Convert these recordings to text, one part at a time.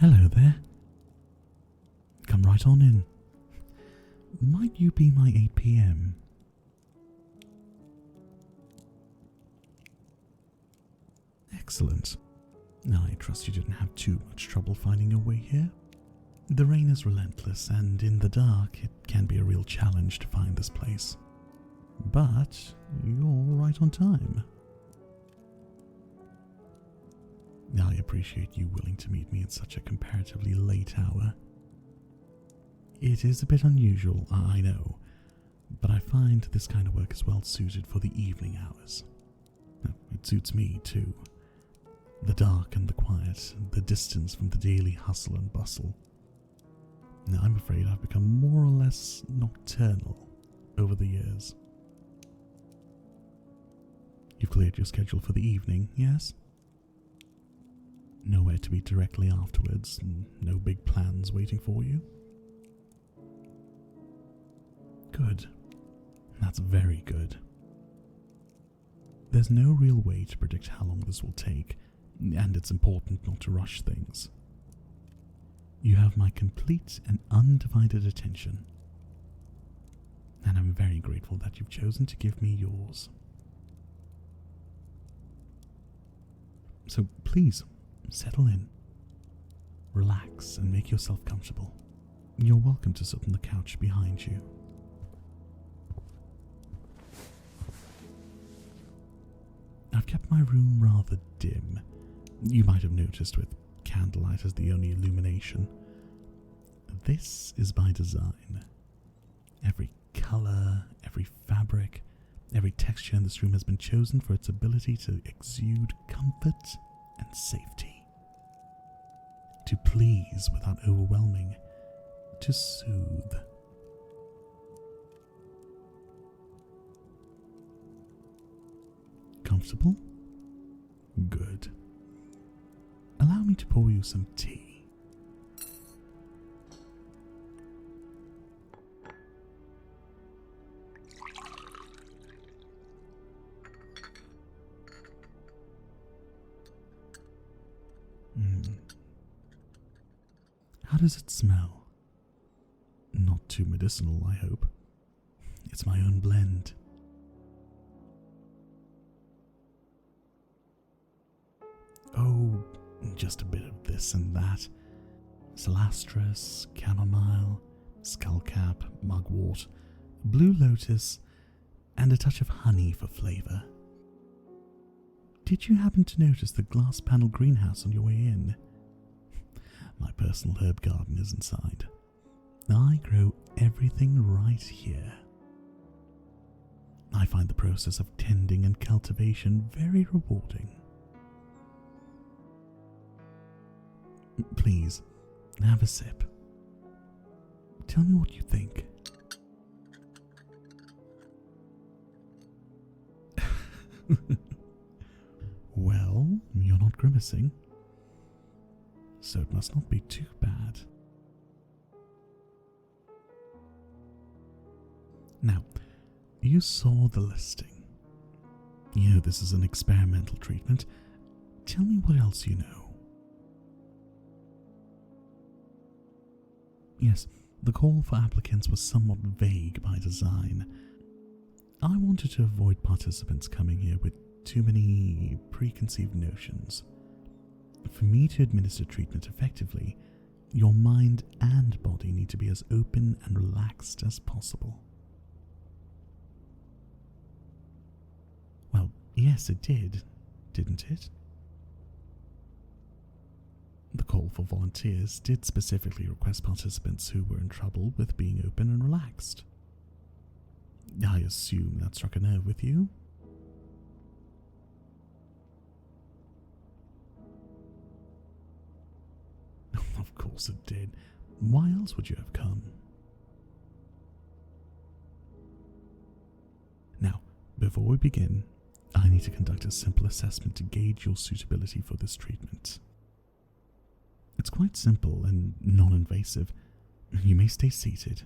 Hello there. Come right on in. Might you be my APM? Excellent. I trust you didn't have too much trouble finding your way here. The rain is relentless, and in the dark it can be a real challenge to find this place. But you're right on time. I appreciate you willing to meet me at such a comparatively late hour. It is a bit unusual, I know, but I find this kind of work is well suited for the evening hours. It suits me too. The dark and the quiet, the distance from the daily hustle and bustle. Now, I'm afraid I've become more or less nocturnal over the years. You've cleared your schedule for the evening, yes? Nowhere to be directly afterwards, no big plans waiting for you? Good. That's very good. There's no real way to predict how long this will take, and it's important not to rush things. You have my complete and undivided attention, and I'm very grateful that you've chosen to give me yours. So please, settle in, relax, and make yourself comfortable. You're welcome to sit on the couch behind you. I've kept my room rather dim. You might have noticed, with candlelight as the only illumination. This is by design. Every colour, every fabric, every texture in this room has been chosen for its ability to exude comfort and safety. To please without overwhelming. To soothe. Comfortable? Good. Allow me to pour you some tea. How does it smell? Not too medicinal, I hope. It's my own blend. Oh, just a bit of this and that. Celastrus, chamomile, skullcap, mugwort, blue lotus, and a touch of honey for flavour. Did you happen to notice the glass panel greenhouse on your way in? My personal herb garden is inside. I grow everything right here. I find the process of tending and cultivation very rewarding. Please, have a sip. Tell me what you think. Well, you're not grimacing, so it must not be too bad. Now, you saw the listing. You know this is an experimental treatment. Tell me what else you know. Yes, the call for applicants was somewhat vague by design. I wanted to avoid participants coming here with too many preconceived notions. For me to administer treatment effectively, your mind and body need to be as open and relaxed as possible. Well, yes, it did, didn't it? The call for volunteers did specifically request participants who were in trouble with being open and relaxed. I assume that struck a nerve with you? Of course it did. Why else would you have come? Now, before we begin, I need to conduct a simple assessment to gauge your suitability for this treatment. It's quite simple and non-invasive. You may stay seated.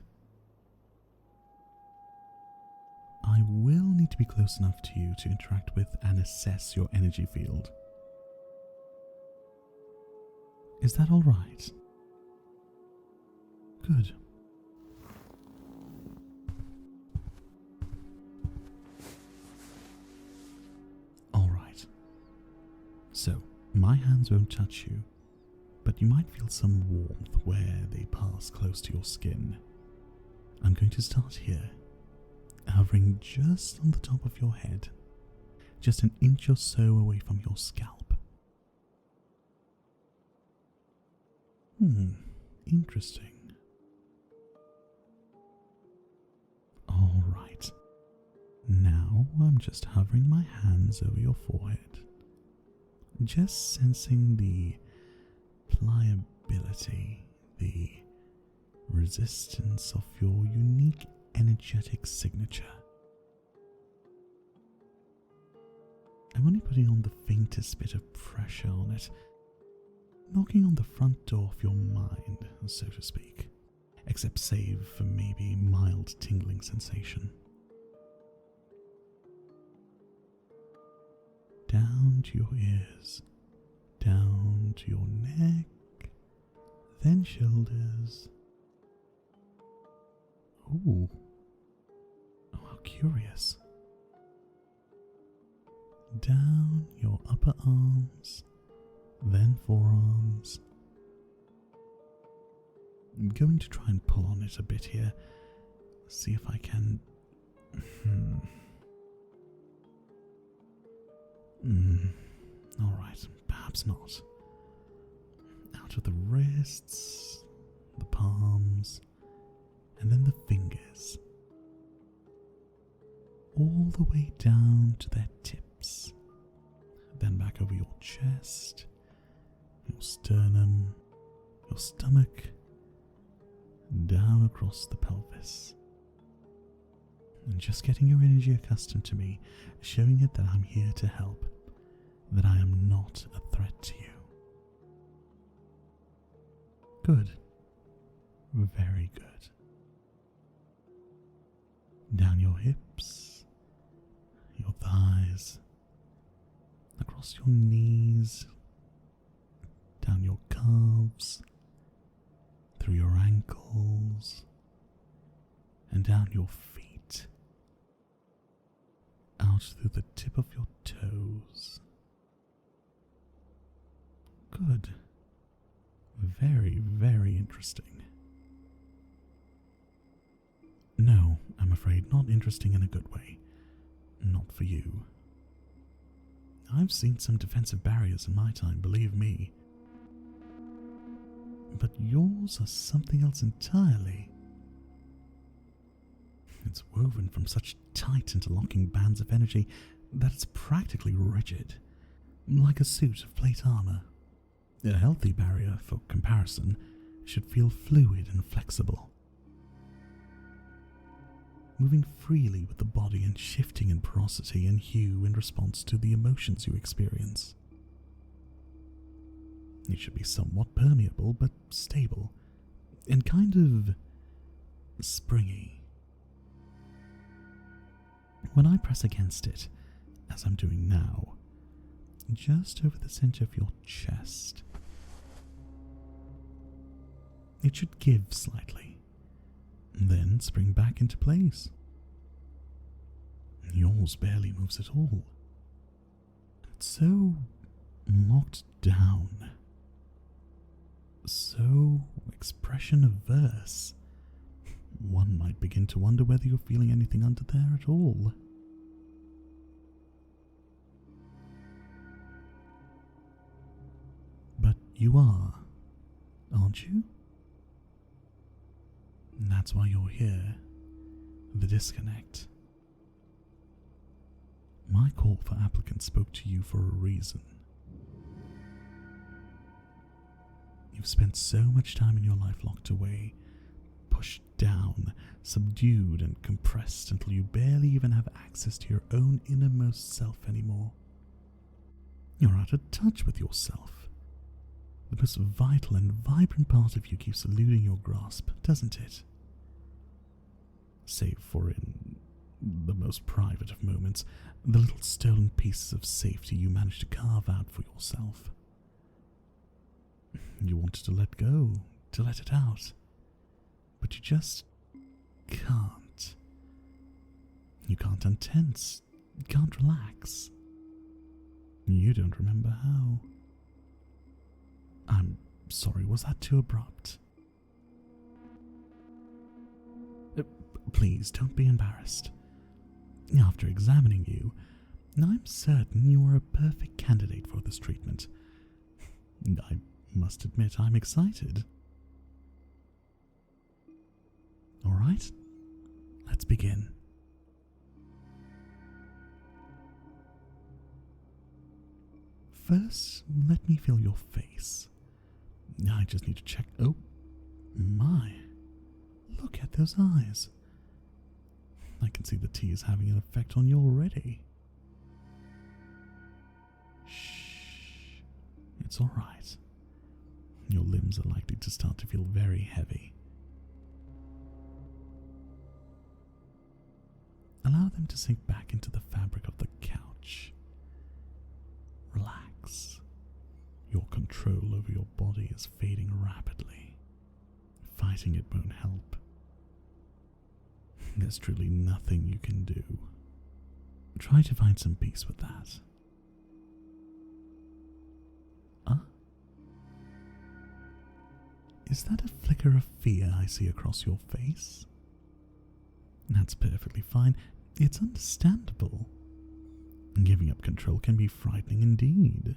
I will need to be close enough to you to interact with and assess your energy field. Is that all right? Good. All right. So, my hands won't touch you, but you might feel some warmth where they pass close to your skin. I'm going to start here, hovering just on the top of your head, just an inch or so away from your scalp. Interesting. All right. Now I'm just hovering my hands over your forehead, just sensing the pliability, the resistance of your unique energetic signature. I'm only putting on the faintest bit of pressure on it, knocking on the front door of your mind, so to speak, except save for maybe mild tingling sensation. Down to your ears, down to your neck, then shoulders. Ooh, oh, how curious. Down your upper arms, then forearms. I'm going to try and pull on it a bit here, see if I can. Alright, perhaps not. Out of the wrists, the palms, and then the fingers. All the way down to their tips. Then back over your chest, your sternum, your stomach, down across the pelvis. And just getting your energy accustomed to me, showing it that I'm here to help, that I am not a threat to you. Good. Very good. Down your hips, your thighs, across your knees, down your calves, through your ankles, and down your feet, out through the tip of your toes. Good. Very, very interesting. No, I'm afraid not interesting in a good way. Not for you. I've seen some defensive barriers in my time, believe me. But yours are something else entirely. It's woven from such tight interlocking bands of energy that it's practically rigid, like a suit of plate armor. A healthy barrier, for comparison, should feel fluid and flexible, moving freely with the body and shifting in porosity and hue in response to the emotions you experience. It should be somewhat permeable but stable, and kind of springy. When I press against it, as I'm doing now, just over the center of your chest, it should give slightly, then spring back into place. Yours barely moves at all. It's so locked down, so expression averse. One might begin to wonder whether you're feeling anything under there at all. But you are, aren't you? And that's why you're here. The disconnect. My call for applicants spoke to you for a reason. You've spent so much time in your life locked away, pushed down, subdued and compressed until you barely even have access to your own innermost self anymore. You're out of touch with yourself. The most vital and vibrant part of you keeps eluding your grasp, doesn't it? Save for in the most private of moments, the little stolen pieces of safety you manage to carve out for yourself. You wanted to let go, to let it out, but you just can't. You can't untense, you can't relax. You don't remember how. I'm sorry, was that too abrupt? Please, don't be embarrassed. After examining you, I'm certain you are a perfect candidate for this treatment. I must admit I'm excited. Alright, let's begin. First, let me feel your face. I just need to check. Oh, my. Look at those eyes. I can see the tea is having an effect on you already. Shh. It's alright. Your limbs are likely to start to feel very heavy. Allow them to sink back into the fabric of the couch. Relax. Your control over your body is fading rapidly. Fighting it won't help. There's truly nothing you can do. Try to find some peace with that. Is that a flicker of fear I see across your face? That's perfectly fine. It's understandable. Giving up control can be frightening indeed.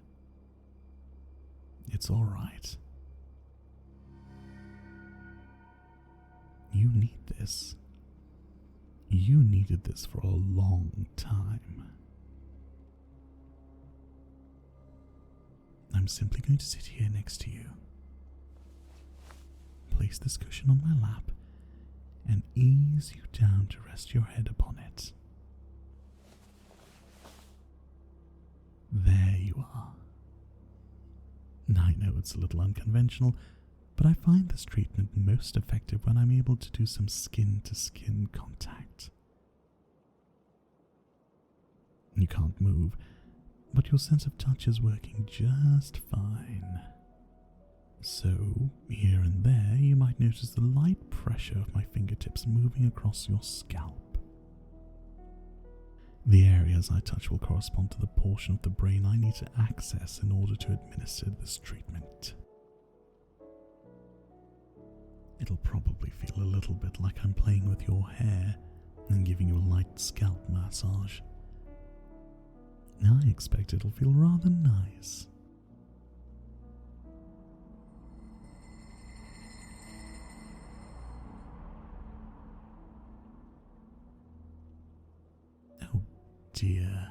It's alright. You need this. You needed this for a long time. I'm simply going to sit here next to you. Place this cushion on my lap and ease you down to rest your head upon it. There you are. I know it's a little unconventional, but I find this treatment most effective when I'm able to do some skin-to-skin contact. You can't move, but your sense of touch is working just fine. So, here and there, you might notice the light pressure of my fingertips moving across your scalp. The areas I touch will correspond to the portion of the brain I need to access in order to administer this treatment. It'll probably feel a little bit like I'm playing with your hair and giving you a light scalp massage. I expect it'll feel rather nice. Oh dear.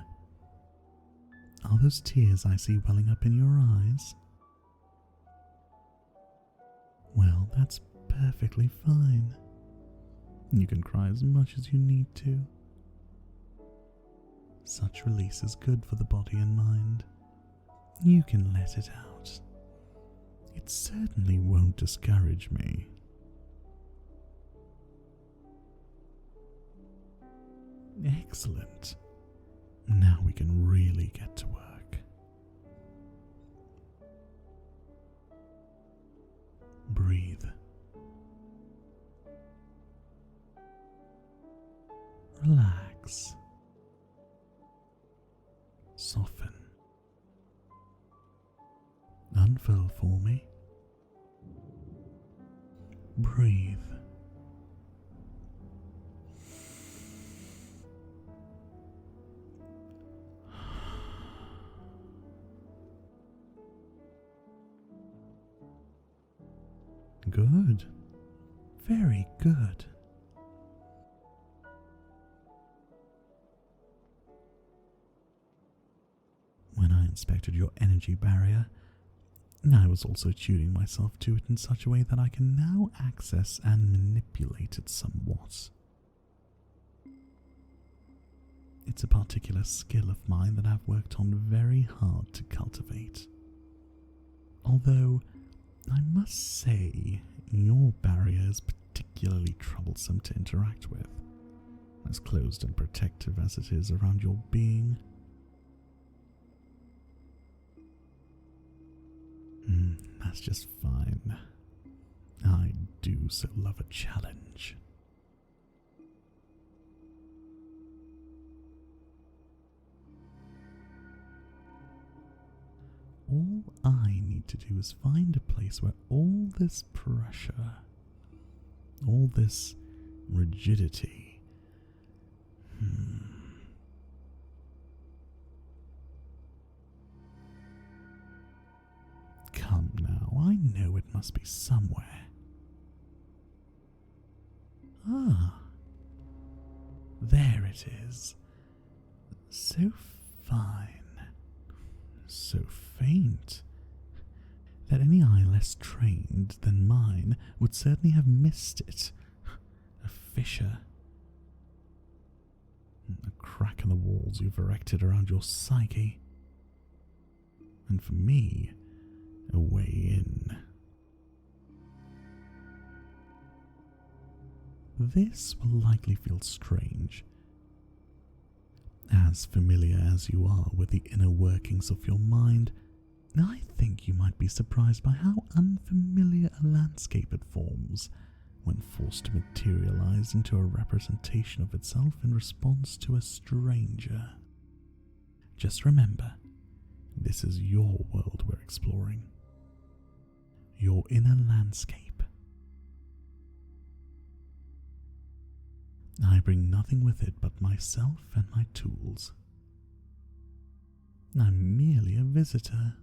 Are those tears I see welling up in your eyes? Well, that's perfectly fine. You can cry as much as you need to. Such release is good for the body and mind. You can let it out. It certainly won't discourage me. Excellent. Now we can really get to work. Breathe. Relax. Soften. Unfurl for me. Breathe. Good. Very good. When I inspected your energy barrier, I was also tuning myself to it in such a way that I can now access and manipulate it somewhat. It's a particular skill of mine that I've worked on very hard to cultivate. Although, I must say, your barrier is particularly troublesome to interact with, as closed and protective as it is around your being. That's just fine. I do so love a challenge. All I need to do is find a place where all this pressure, all this rigidity, Come now, I know it must be somewhere. Ah, there it is. So fine, so faint, that any eye less trained than mine would certainly have missed it. A fissure. A crack in the walls you've erected around your psyche. And for me, a way in. This will likely feel strange. As familiar as you are with the inner workings of your mind, I think you might be surprised by how unfamiliar a landscape it forms when forced to materialize into a representation of itself in response to a stranger. Just remember, this is your world we're exploring. Your inner landscape. I bring nothing with it but myself and my tools. I'm merely a visitor.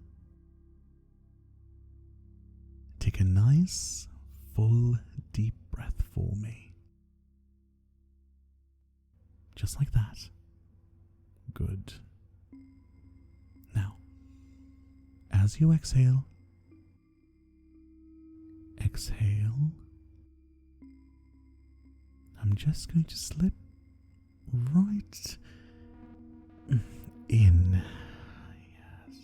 Take a nice, full, deep breath for me. Just like that. Good. Now, as you exhale, I'm just going to slip right in. Yes.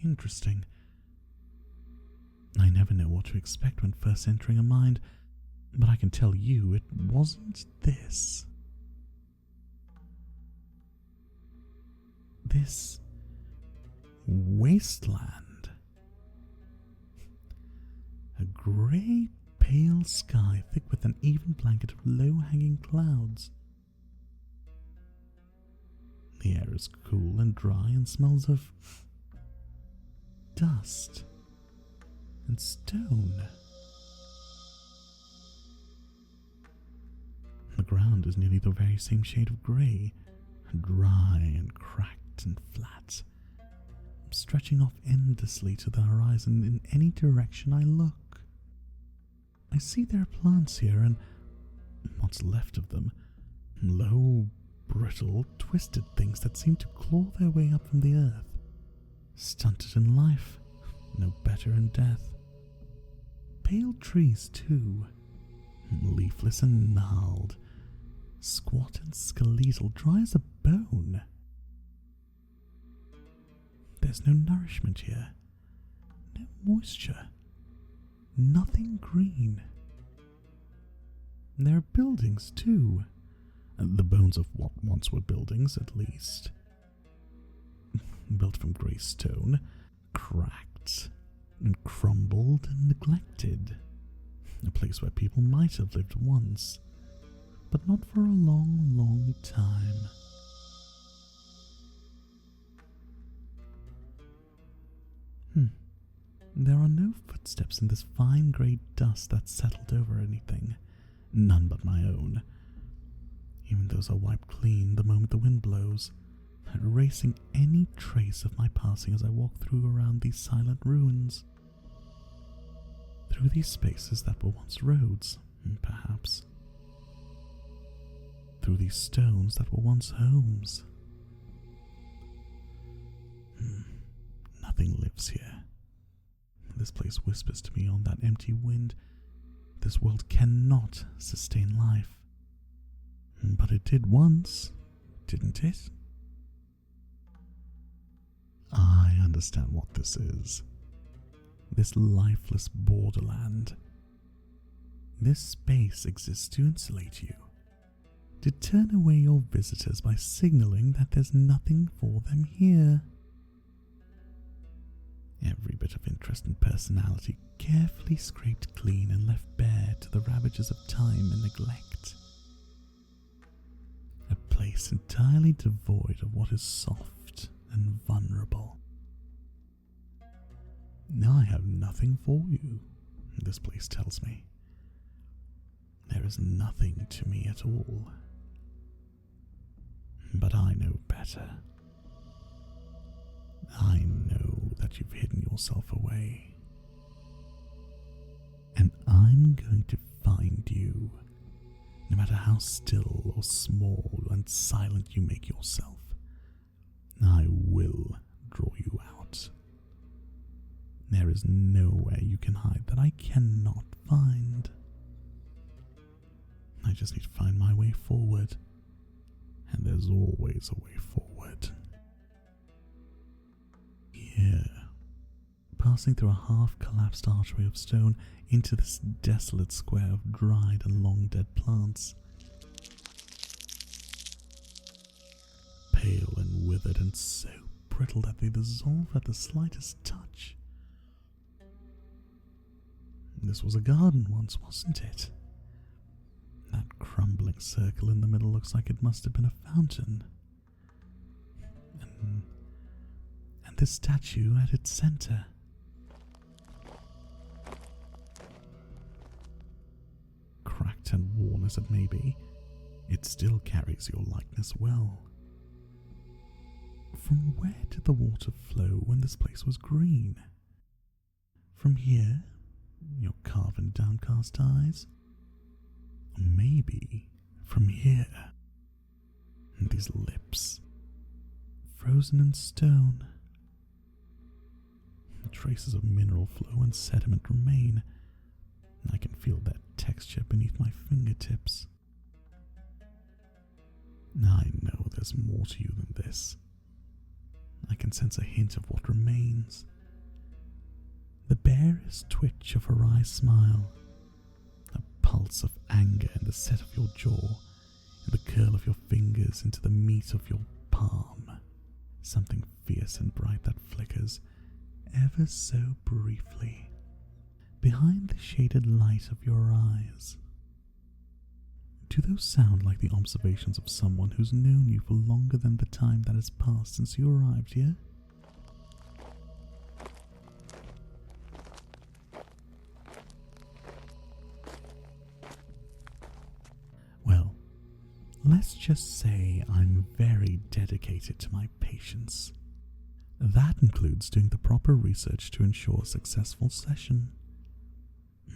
Interesting. I never know what to expect when first entering a mind, but I can tell you it wasn't this. This wasteland. A grey, pale sky thick with an even blanket of low-hanging clouds. The air is cool and dry and smells of dust and stone. The ground is nearly the very same shade of grey, dry and cracked and flat, stretching off endlessly to the horizon in any direction I look. I see there are plants here, and what's left of them, low, brittle, twisted things that seem to claw their way up from the earth, stunted in life, no better in death. Pale trees too, leafless and gnarled, squat and skeletal, dry as a bone. There's no nourishment here, no moisture, nothing green. There are buildings too, the bones of what once were buildings at least. Built from grey stone, cracked and crumbled and neglected. A place where people might have lived once, but not for a long, long time. There are no footsteps in this fine grey dust that's settled over anything, none but my own. Even those are wiped clean the moment the wind blows, erasing any trace of my passing as I walk through around these silent ruins. Through these spaces that were once roads, perhaps. Through these stones that were once homes. Nothing lives here. This place whispers to me on that empty wind. This world cannot sustain life. But it did once, didn't it? I understand what this is. This lifeless borderland. This space exists to insulate you, to turn away your visitors by signaling that there's nothing for them here. Every bit of interest and personality carefully scraped clean and left bare to the ravages of time and neglect. A place entirely devoid of what is soft and vulnerable. Now I have nothing for you, this place tells me. There is nothing to me at all. But I know better. I know that you've hidden yourself away. And I'm going to find you, no matter how still or small and silent you make yourself. I will draw you out. There is nowhere you can hide that I cannot find. I just need to find my way forward. And there's always a way forward. Here, passing through a half-collapsed archway of stone into this desolate square of dried and long-dead plants. Pale and withered and so brittle that they dissolve at the slightest touch. This was a garden once, wasn't it? That crumbling circle in the middle looks like it must have been a fountain. And this statue at its center. Cracked and worn as it may be, it still carries your likeness well. From where did the water flow when this place was green? From here? Your carven downcast eyes? Maybe from here. And these lips, frozen in stone. Traces of mineral flow and sediment remain. I can feel that texture beneath my fingertips. I know there's more to you than this. I can sense a hint of what remains. The barest twitch of a wry smile, a pulse of anger in the set of your jaw, in the curl of your fingers into the meat of your palm, something fierce and bright that flickers, ever so briefly, behind the shaded light of your eyes. Do those sound like the observations of someone who's known you for longer than the time that has passed since you arrived here? Well, let's just say I'm very dedicated to my patients. That includes doing the proper research to ensure a successful session.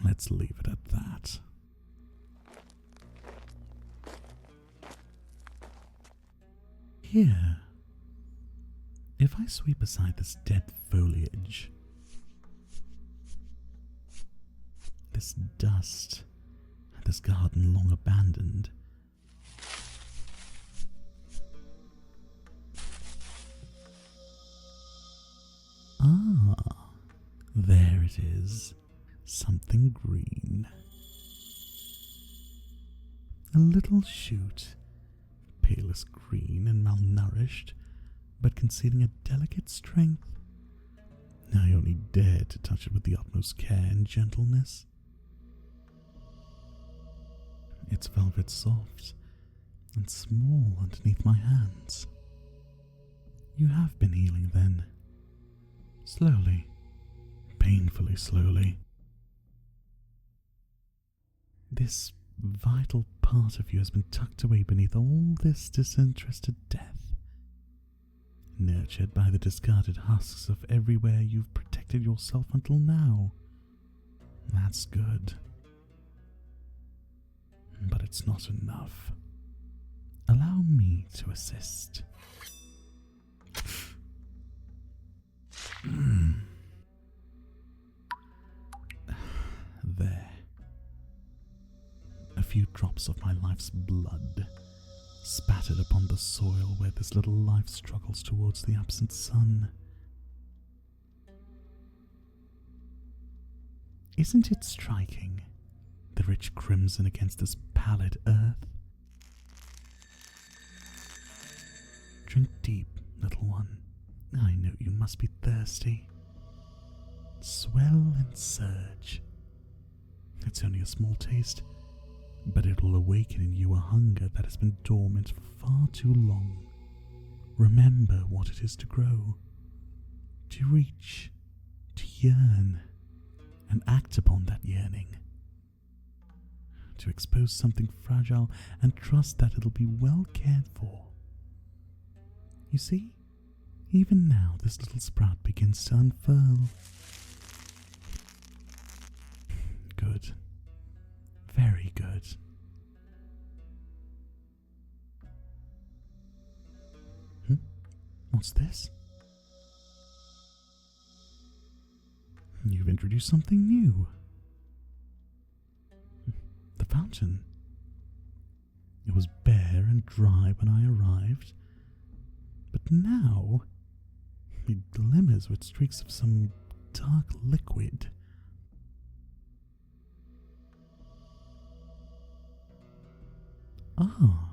Let's leave it at that. Here, if I sweep aside this dead foliage, this dust, and this garden long abandoned, there it is, something green. A little shoot, palest green and malnourished, but concealing a delicate strength. I only dare to touch it with the utmost care and gentleness. It's velvet soft and small underneath my hands. You have been healing then. Slowly, painfully slowly. This vital part of you has been tucked away beneath all this disinterested death, nurtured by the discarded husks of everywhere you've protected yourself until now. That's good. But it's not enough. Allow me to assist. There. A few drops of my life's blood spattered upon the soil where this little life struggles towards the absent sun. Isn't it striking, the rich crimson against this pallid earth. Drink deep, little one. I know you must be thirsty. Swell and surge. It's only a small taste, but it'll awaken in you a hunger that has been dormant for far too long. Remember what it is to grow, to reach, to yearn, and act upon that yearning. To expose something fragile and trust that it'll be well cared for. You see, even now this little sprout begins to unfurl. Good. Very good. What's this? You've introduced something new. The fountain. It was bare and dry when I arrived, but now it glimmers with streaks of some dark liquid. Ah,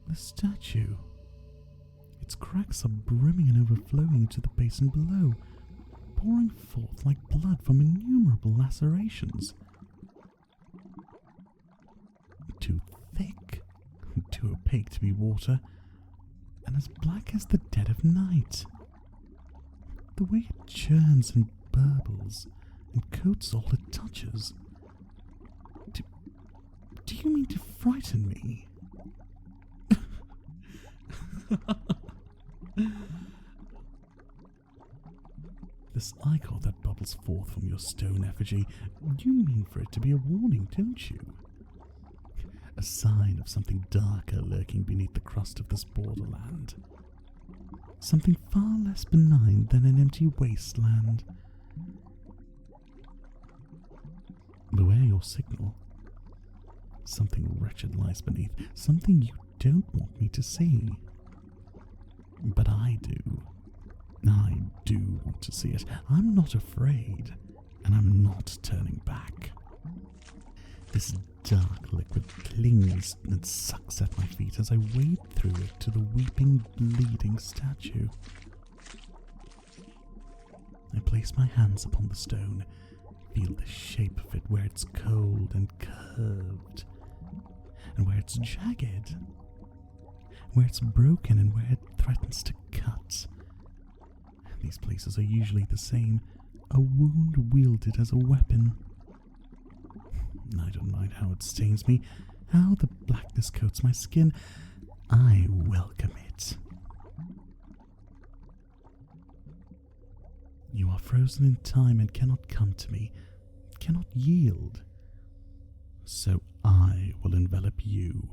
the statue. Its cracks are brimming and overflowing into the basin below, pouring forth like blood from innumerable lacerations. Too thick, too opaque to be water, and as black as the dead of night. The way it churns and burbles and coats all it touches. Do you mean to frighten me? This ichor that bubbles forth from your stone effigy, you mean for it to be a warning, don't you? A sign of something darker lurking beneath the crust of this borderland. Something far less benign than an empty wasteland. Beware your signal. Something wretched lies beneath, something you don't want me to see. But I do. I do want to see it. I'm not afraid, and I'm not turning back. This dark liquid clings and sucks at my feet as I wade through it to the weeping, bleeding statue. I place my hands upon the stone, feel the shape of it where it's cold and curved, and where it's jagged, where it's broken and where it threatens to cut. These places are usually the same, a wound wielded as a weapon. I don't mind how it stains me, how the blackness coats my skin. I welcome it. You are frozen in time and cannot come to me, cannot yield. So I will envelop you.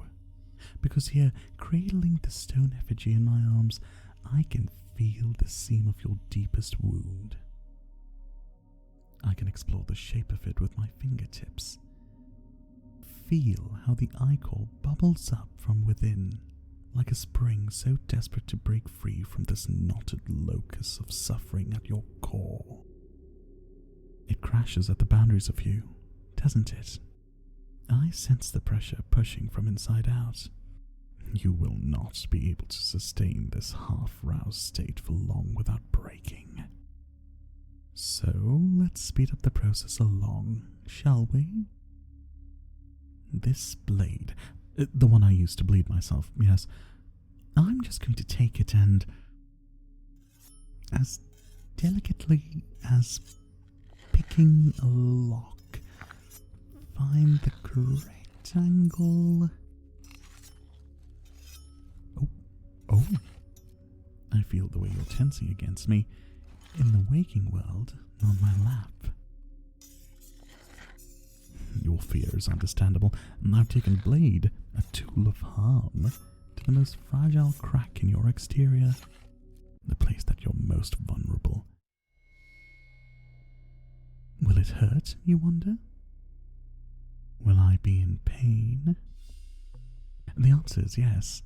Because here, cradling the stone effigy in my arms, I can feel the seam of your deepest wound. I can explore the shape of it with my fingertips. Feel how the ichor bubbles up from within, like a spring so desperate to break free from this knotted locus of suffering at your core. It crashes at the boundaries of you, doesn't it? I sense the pressure pushing from inside out. You will not be able to sustain this half-roused state for long without breaking. So let's speed up the process along, shall we? This blade, the one I used to bleed myself, yes, I'm just going to take it and, as delicately as picking a lock, find the correct angle. Oh, I feel the way you're tensing against me. In the waking world, on my lap. Your fear is understandable. I've taken blade, a tool of harm, to the most fragile crack in your exterior, the place that you're most vulnerable. Will it hurt, you wonder? Will I be in pain? The answer is yes.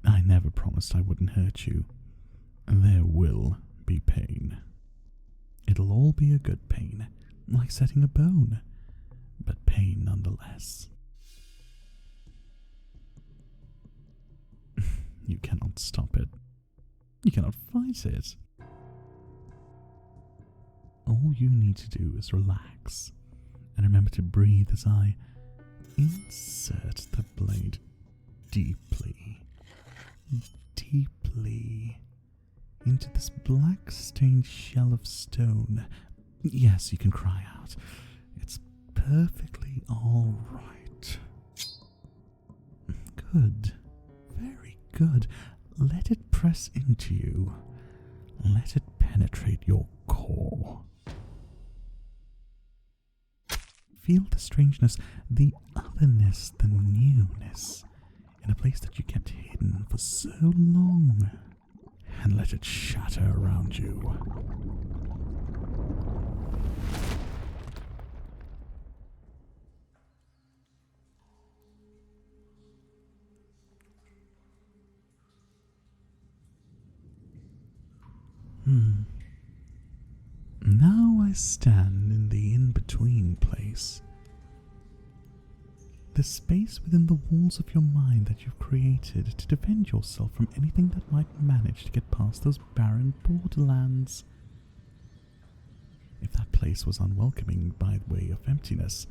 I never promised I wouldn't hurt you. There will be pain. It'll all be a good pain, like setting a bone. But pain pain nonetheless. You cannot stop it. You cannot fight it. All you need to do is relax and remember to breathe as I insert the blade deeply, deeply into this black-stained shell of stone. Yes, you can cry out. It's perfectly all right. Good. Very good. Let it press into you. Let it penetrate your core. Feel the strangeness, the otherness, the newness in a place that you kept hidden for so long. And let it shatter around you. Now I stand in the in-between place. The space within the walls of your mind that you've created to defend yourself from anything that might manage to get past those barren borderlands. If that place was unwelcoming by way of emptiness,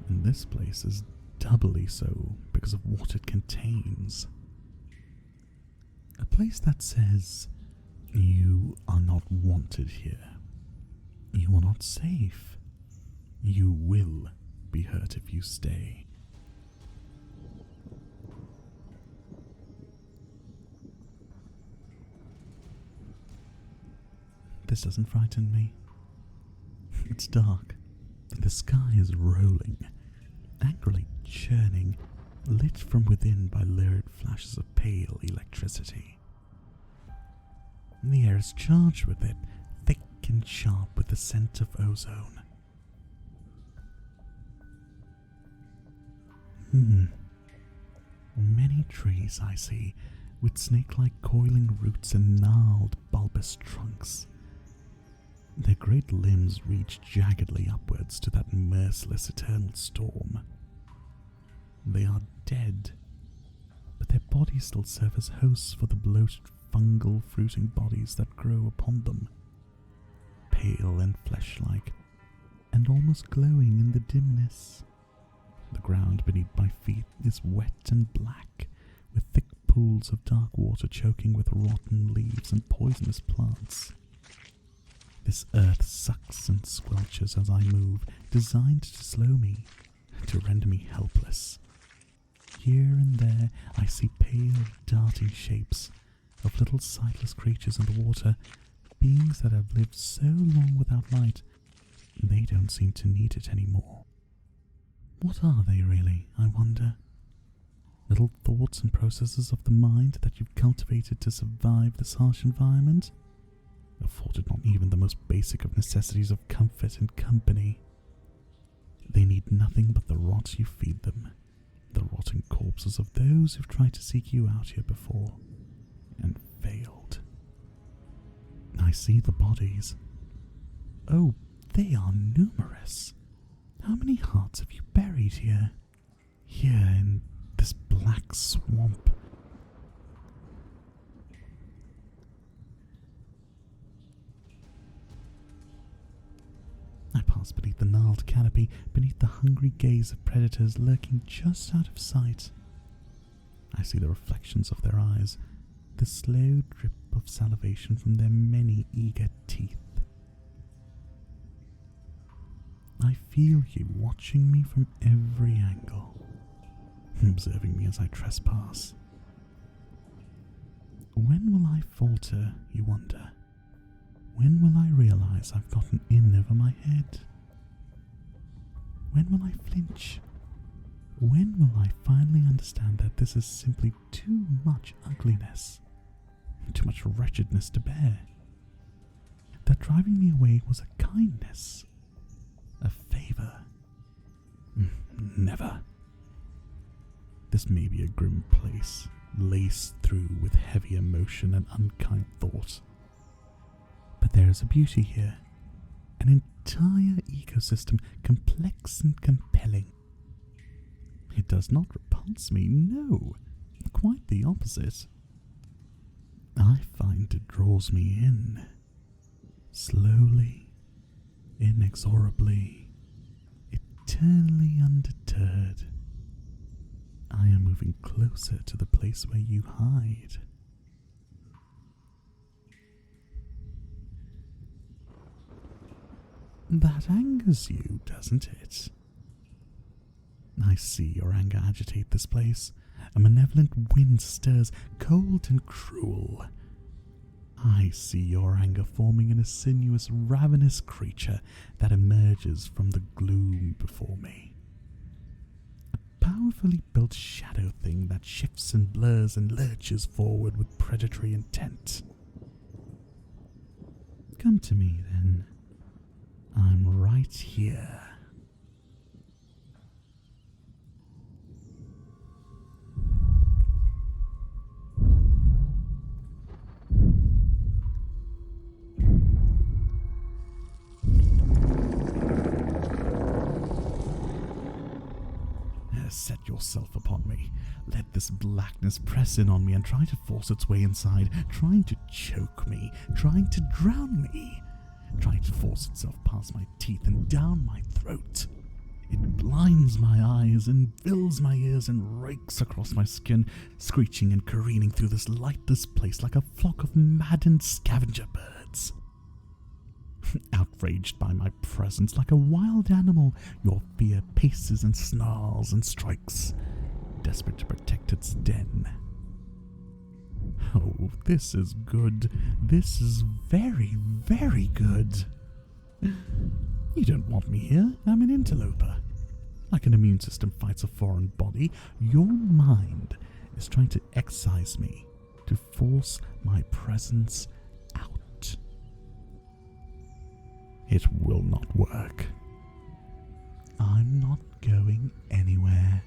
then this place is doubly so because of what it contains. A place that says, you are not wanted here. You are not safe. You will be hurt if you stay. This doesn't frighten me. It's dark. The sky is rolling, angrily churning, lit from within by lurid flashes of pale electricity. The air is charged with it, thick and sharp with the scent of ozone. Many trees I see, with snake-like coiling roots and gnarled, bulbous trunks. Their great limbs reach jaggedly upwards to that merciless eternal storm. They are dead, but their bodies still serve as hosts for the bloated fungal fruiting bodies that grow upon them, pale and flesh-like, and almost glowing in the dimness. The ground beneath my feet is wet and black, with thick pools of dark water choking with rotten leaves and poisonous plants. This earth sucks and squelches as I move, designed to slow me, to render me helpless. Here and there I see pale, darting shapes of little sightless creatures in the water, beings that have lived so long without light, they don't seem to need it anymore. What are they really, I wonder? Little thoughts and processes of the mind that you've cultivated to survive this harsh environment? Afforded not even the most basic of necessities of comfort and company. They need nothing but the rot you feed them, the rotting corpses of those who've tried to seek you out here before, and failed. I see the bodies. Oh, they are numerous. How many hearts have you buried here? Here in this black swamp? I pass beneath the gnarled canopy, beneath the hungry gaze of predators lurking just out of sight. I see the reflections of their eyes, the slow drip of salivation from their many eager teeth. I feel you watching me from every angle, observing me as I trespass. When will I falter, you wonder? When will I realize I've gotten in over my head? When will I flinch? When will I finally understand that this is simply too much ugliness, too much wretchedness to bear? That driving me away was a kindness, a favor? Never. This may be a grim place, laced through with heavy emotion and unkind thought. But there is a beauty here, an entire ecosystem, complex and compelling, It does not repulse me, no, quite the opposite. I find it draws me in, slowly, inexorably, eternally undeterred. I am moving closer to the place where you hide. That angers you, doesn't it? I see your anger agitate this place. A malevolent wind stirs, cold and cruel. I see your anger forming in a sinuous, ravenous creature that emerges from the gloom before me. A powerfully built shadow thing that shifts and blurs and lurches forward with predatory intent. Come to me, then. I'm right here. Set yourself upon me. Let this blackness press in on me and try to force its way inside, trying to choke me, trying to drown me, trying to force itself past my teeth and down my throat. It blinds my eyes and fills my ears and rakes across my skin, screeching and careening through this lightless place like a flock of maddened scavenger birds. Outraged by my presence like a wild animal, your fear paces and snarls and strikes, desperate to protect its den. Oh, this is good. This is very, very good. You don't want me here. I'm an interloper. Like an immune system fights a foreign body, your mind is trying to excise me, to force my presence out. It will not work. I'm not going anywhere,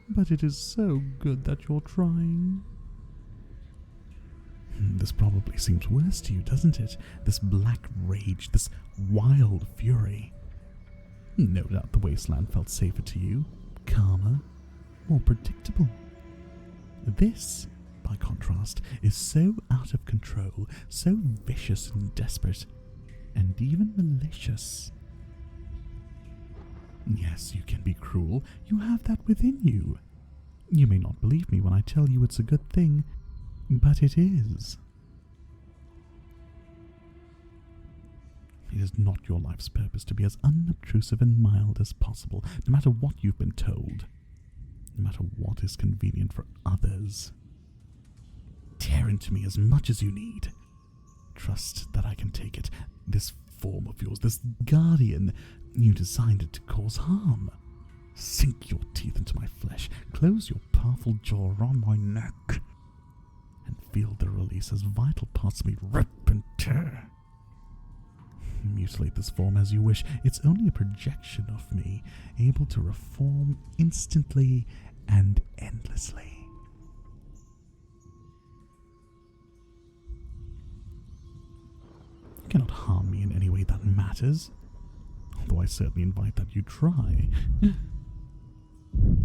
but it is so good that you're trying. This probably seems worse to you, doesn't it? This black rage, this wild fury. No doubt the wasteland felt safer to you, calmer, more predictable. This, by contrast, is so out of control, so vicious and desperate, and even malicious. Yes, you can be cruel. You have that within you. You may not believe me when I tell you it's a good thing, but it is. It is not your life's purpose to be as unobtrusive and mild as possible, no matter what you've been told, no matter what is convenient for others. Tear into me as much as you need. Trust that I can take it. This form of yours, this guardian, you designed it to cause harm. Sink your teeth into my flesh, close your powerful jaw around my neck, and feel the release as vital parts of me rip and tear. Mutilate this form as you wish. It's only a projection of me, able to reform instantly and endlessly. You cannot harm me in any way that matters, although I certainly invite that you try.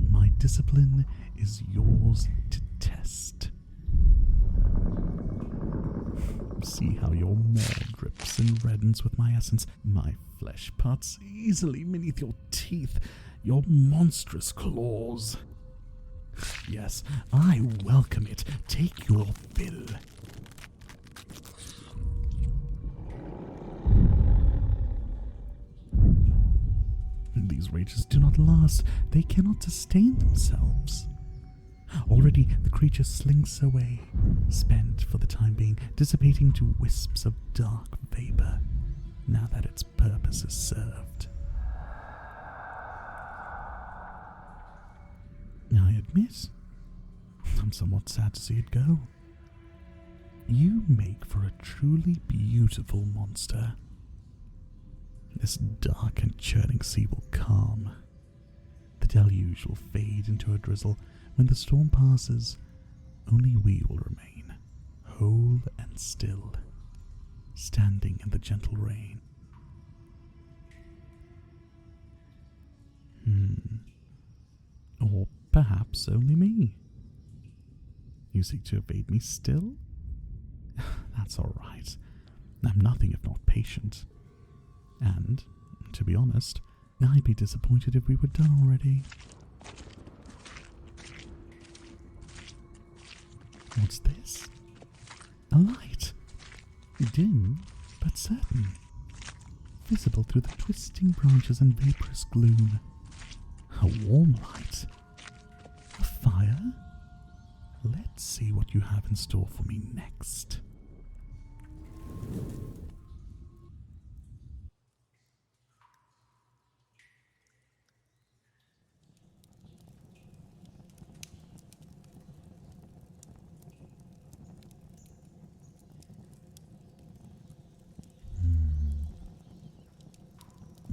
My discipline is yours to test. See how your maw drips and reddens with my essence. My flesh parts easily beneath your teeth, your monstrous claws. Yes, I welcome it. Take your fill. These rages do not last. They cannot sustain themselves. Already the creature slinks away, spent for the time being, dissipating to wisps of dark vapor, now that its purpose is served. I admit, I'm somewhat sad to see it go. You make for a truly beautiful monster. This dark and churning sea will calm. The deluge will fade into a drizzle. When the storm passes, only we will remain, whole and still, standing in the gentle rain. Or perhaps only me. You seek to evade me still? That's all right. I'm nothing if not patient. And, to be honest, I'd be disappointed if we were done already. What's this? A light. Dim, but certain. Visible through the twisting branches and vaporous gloom. A warm light. A fire? Let's see what you have in store for me next.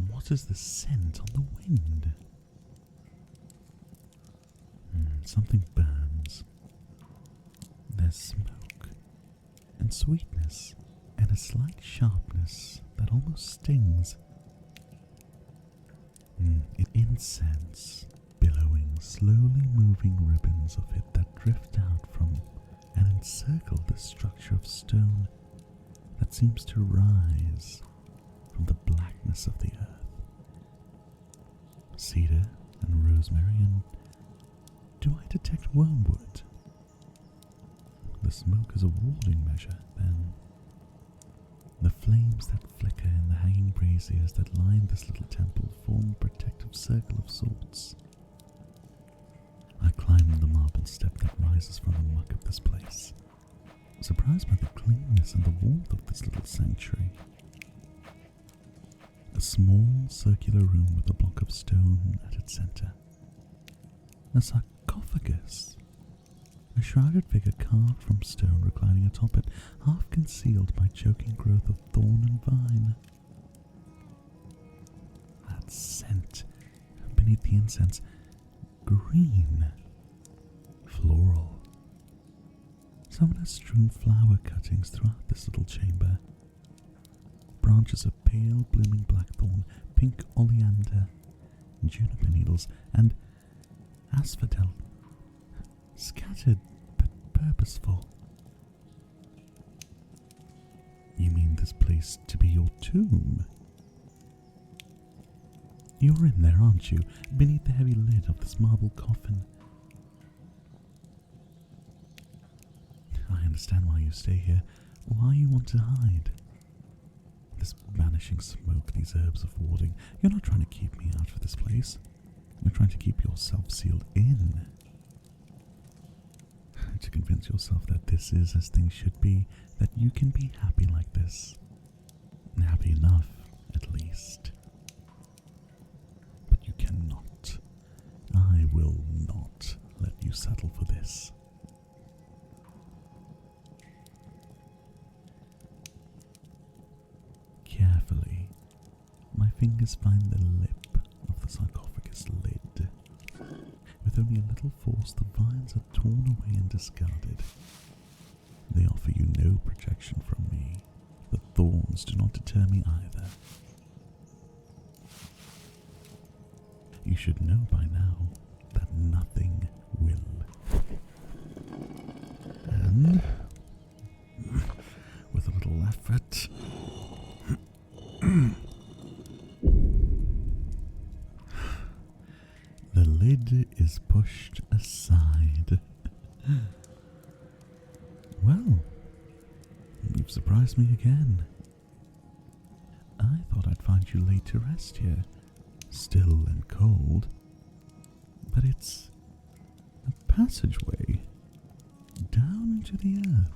What is the scent on the wind? Something burns. There's smoke and sweetness and a slight sharpness that almost stings. Incense, billowing, slowly moving ribbons of it that drift out from and encircle the structure of stone that seems to rise from the blackness of the earth. Cedar and rosemary, and do I detect wormwood? The smoke is a warding measure, then. The flames that flicker in the hanging braziers that line this little temple form a protective circle of sorts. I climb the marble step that rises from the muck of this place, surprised by the cleanness and the warmth of this little sanctuary. A small circular room with a block of stone at its center. A sarcophagus. A shrouded figure carved from stone reclining atop it, half concealed by choking growth of thorn and vine. That scent beneath the incense. Green. Floral. Someone has strewn flower cuttings throughout this little chamber. Branches of pale blooming blackthorn, pink oleander, juniper needles, and asphodel. Scattered but purposeful. You mean this place to be your tomb? You're in there, aren't you, beneath the heavy lid of this marble coffin? I understand why you stay here, why you want to hide. This vanishing smoke, these herbs of warding. You're not trying to keep me out of this place. You're trying to keep yourself sealed in. To convince yourself that this is as things should be, that you can be happy like this. Happy enough, at least. But you cannot. I will not let you settle for this. Carefully, my fingers find the lip of the sarcophagus lid. With only a little force, the vines are torn away and discarded. They offer you no protection from me. The thorns do not deter me either. You should know by now that nothing will. And, with a little effort, the lid is pushed aside. Well, you've surprised me again. I thought I'd find you laid to rest here, still and cold. But it's a passageway down into the earth.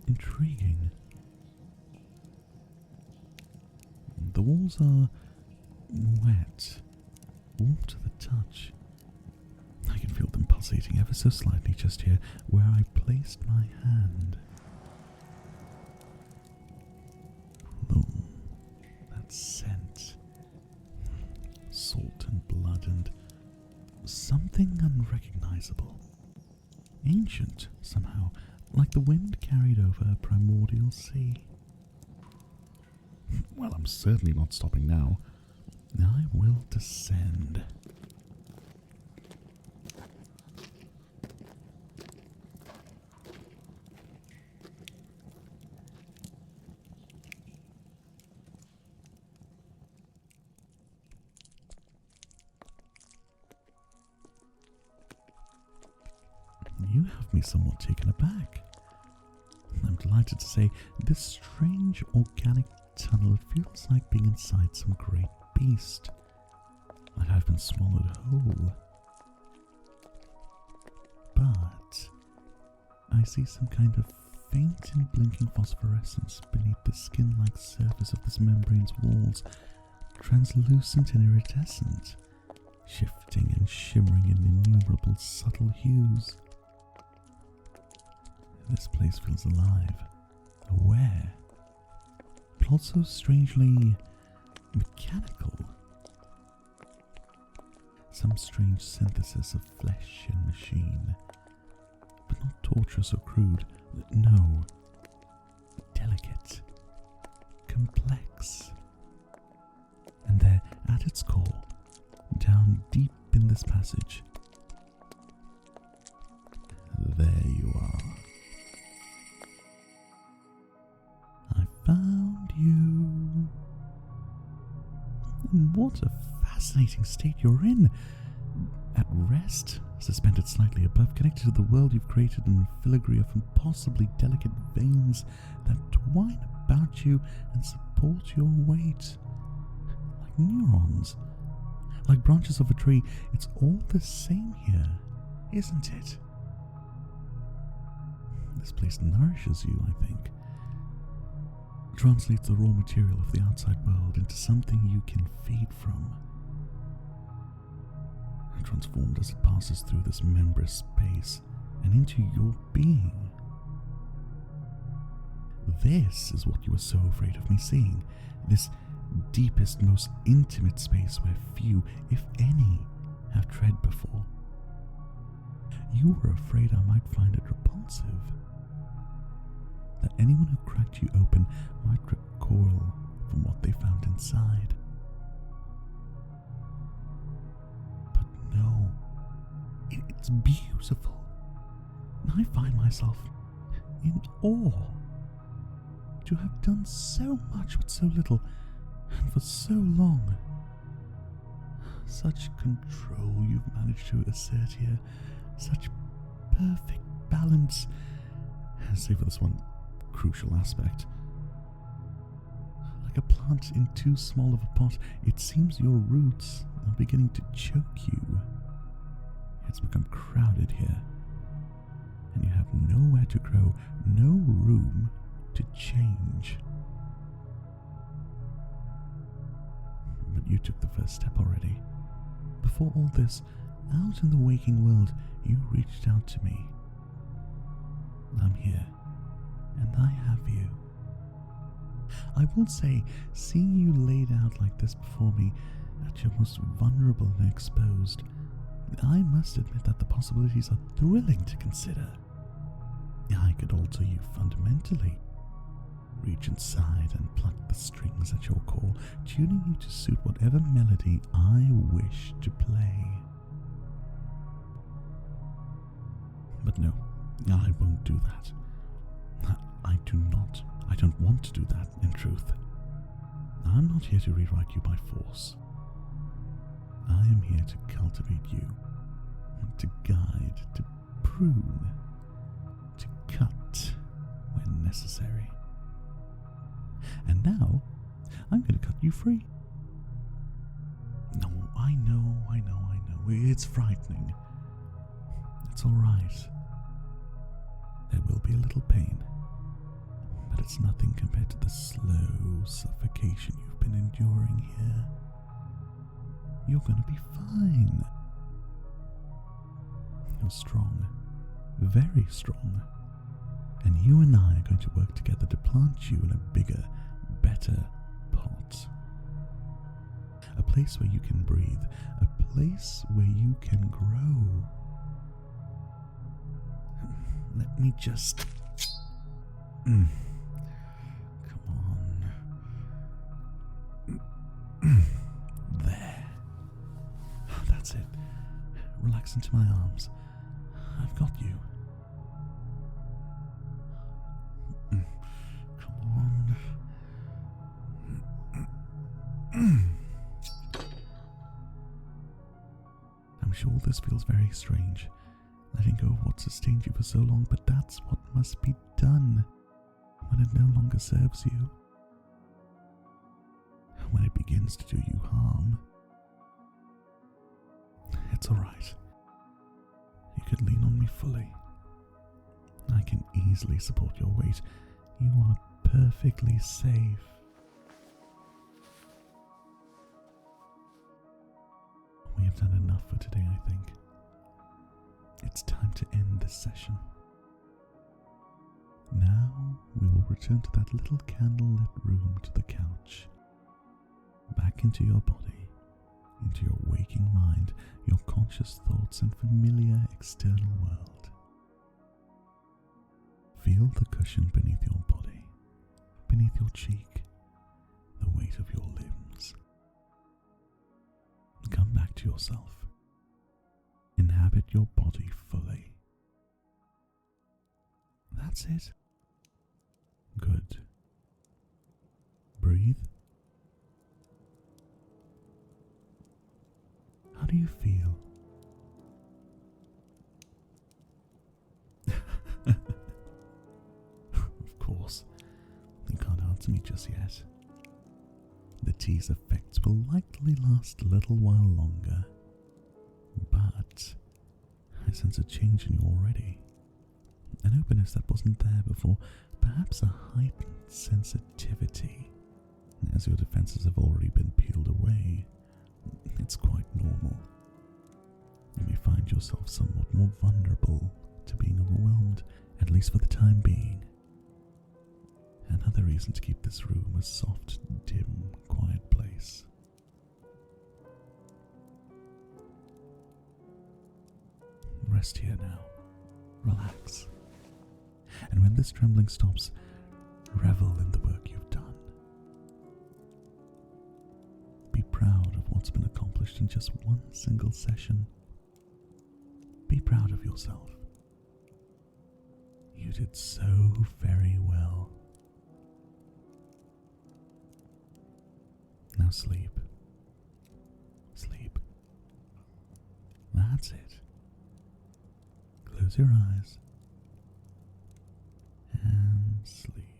Intriguing. The walls are wet, warm to the touch. I can feel them pulsating ever so slightly just here where I placed my hand. That scent. Salt and blood and something unrecognizable. Ancient, somehow, like the wind carried over a primordial sea. Well, I'm certainly not stopping now. I will descend. You have me somewhat taken aback. I'm delighted to say this strange organic tunnel feels like being inside some great beast, like I've been swallowed whole. But I see some kind of faint and blinking phosphorescence beneath the skin-like surface of this membrane's walls, translucent and iridescent, shifting and shimmering in innumerable subtle hues. This place feels alive, aware, but also strangely mechanical. Some strange synthesis of flesh and machine, but not torturous or crude. No, delicate, complex. And there, at its core, down deep in this passage, there you are. I found you. And what a fascinating state you're in. At rest, suspended slightly above, connected to the world you've created in a filigree of impossibly delicate veins that twine about you and support your weight. Like neurons, like branches of a tree, it's all the same here, isn't it? This place nourishes you, I think. Translates the raw material of the outside world into something you can feed from. Transformed as it passes through this membranous space and into your being. This is what you were so afraid of me seeing, this deepest, most intimate space where few, if any, have tread before. You were afraid I might find it repulsive, that anyone who cracked you open might recoil from what they found inside. No, it's beautiful. I find myself in awe to have done so much with so little and for so long. Such control you've managed to assert here, such perfect balance, save for this one crucial aspect. Like a plant in too small of a pot, it seems your roots are beginning to choke you. It's become crowded here, and you have nowhere to grow, no room to change. But you took the first step already. Before all this, out in the waking world, you reached out to me. I'm here, and I have you. I will say, seeing you laid out like this before me, at your most vulnerable and exposed, I must admit that the possibilities are thrilling to consider. I could alter you fundamentally, reach inside and pluck the strings at your core, tuning you to suit whatever melody I wish to play. But no, I won't do that. I don't want to do that, in truth. I'm not here to rewrite you by force. I am here to cultivate you, to guide, to prune, to cut when necessary. And now, I'm going to cut you free. No, I know. It's frightening. It's all right. There will be a little pain, but it's nothing compared to the slow suffocation you've been enduring here. You're going to be fine. You're strong, very strong, and you and I are going to work together to plant you in a bigger, better pot. A place where you can breathe, a place where you can grow. Let me just... Come on. There. That's it. Relax into my arms. I've got you. Come on. I'm sure this feels very strange, letting go of what sustained you for so long, but that's what must be done when it no longer serves you. When it begins to do you harm. It's alright. You could lean on me fully. I can easily support your weight. You are perfectly safe. We have done enough for today, I think. It's time to end this session. Now we will return to that little candlelit room, to the couch. Back into your body, into your waking mind, your conscious thoughts and familiar external world. Feel the cushion beneath your body, beneath your cheek, the weight of your limbs. Come back to yourself. Inhabit your body fully. That's it. Good. Breathe. How do you feel? Of course, you can't answer me just yet. The tea's effects will likely last a little while longer, but I sense a change in you already. An openness that wasn't there before, perhaps a heightened sensitivity. As your defenses have already been peeled away, it's quite normal. You may find yourself somewhat more vulnerable to being overwhelmed, at least for the time being. Another reason to keep this room a soft, dim, quiet place. Rest here now. Relax. And when this trembling stops, revel in the work you've done. Be proud of what's been accomplished in just one single session. Be proud of yourself. You did so very well. Now sleep. Sleep. That's it. Close your eyes and sleep.